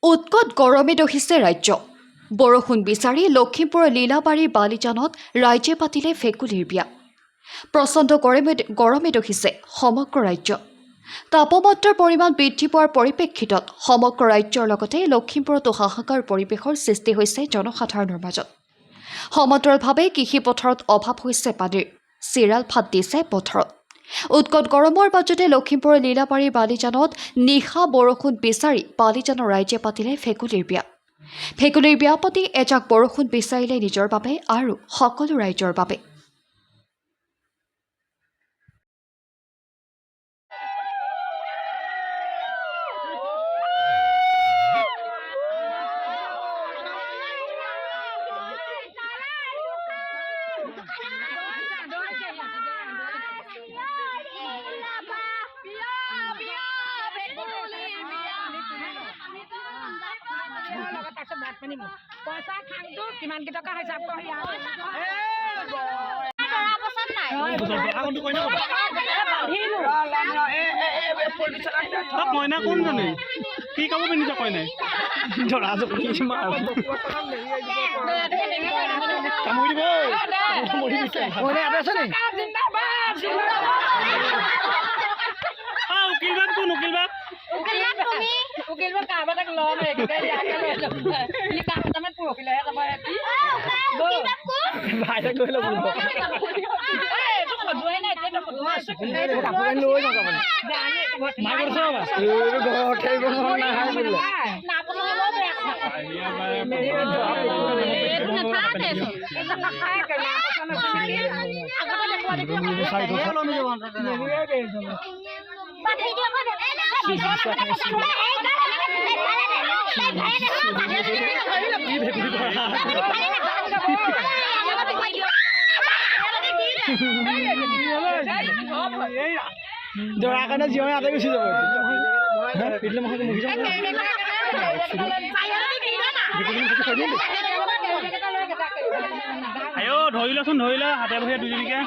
উৎকট গৰমে দহিছে ৰাজ্য। বৰষুণ বিচাৰি লখিমপুৰৰ লীলাবাৰীৰ বালিজানত ৰাইজে পাতিলে ভেকুলীৰ বিয়া। প্ৰচণ্ড গৰমে দহিছে সমগ্ৰ ৰাজ্য। তাপমাত্ৰাৰ পৰিমাণ বৃদ্ধি পোৱাৰ পৰিপ্ৰেক্ষিতত সমগ্ৰ ৰাজ্যৰ লগতে লখিমপুৰতো হাহাকাৰ পৰিৱেশৰ সৃষ্টি হৈছে জনসাধাৰণৰ মাজত। সমান্তৰালভাৱে কৃষিপথাৰত অভাৱ হৈছে পানীৰ, চিৰাল ফাট দিছে পথাৰত। উৎকট গৰমৰ মাজতে লখিমপুৰৰ লীলাবাৰীৰ বালিজানত নিশা বৰষুণ বিচাৰি বালিজানৰ ৰাইজে পাতিলে ভেকুলীৰ বিয়া। ভেকুলীৰ বিয়া পাতি এজাক বৰষুণ বিচাৰিলে নিজৰ বাবে আৰু সকলো ৰাইজৰ বাবে। পইচা খাংটো কিমান কেইটকা হিচাপ কৰি মইনা কোনজনী কি কাপোৰ পিন্ধিছে কইনাই কামুৰি দিব কোন উকিল বা কাম এটাক ল'ম কাম এটা পৰহিলেহে যাব ভাইটাক লৈ ল'ব দৰা কাৰণে জীৱ আতে গুচি যাব ধৰি লচোন ধৰি ল হাতে ভৰিয়ে দুজনীকে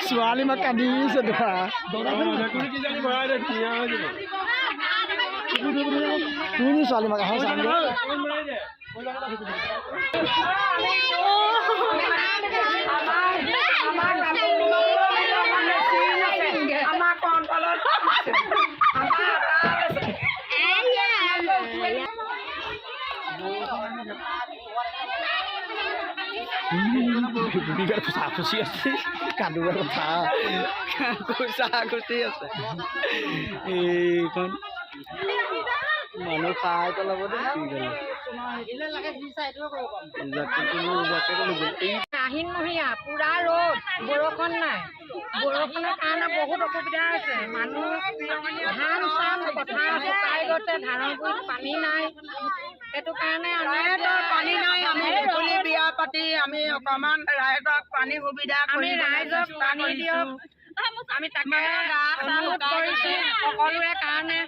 ছোৱালী মাক কান্দিছে ধৰা তুমি ছোৱালী মাক খুচি আছে কান্দোৰ কথা খুচি আছে এইখন মানুহ খাই পেলাব আহিনমহীয়া পুৰা ৰ'দ, বৰষুণ নাই। বৰষুণৰ কাৰণে বহুত অসুবিধা হৈছে। মানুহ ধান চান পথাৰ শুকাই গৈছে, ধানৰ গুৰিত পানী নাই। সেইটো কাৰণে পানী নাই। আমি ভেকুলী বিয়া পাতি আমি অকমান ৰাইজক পানী সুবিধা আমি ৰাইজক পানী দিয়ক। আমি তাকে অনুৰোধ কৰিছোঁ সকলোৰে কাৰণে।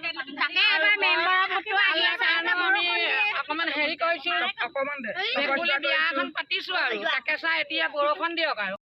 আমি অকমান হেৰি কৰিছোঁ, ভেকুলী বিয়া এখন পাতিছোঁ আৰু তাকে চাই এতিয়া বৰষুণ দিয়ক আৰু।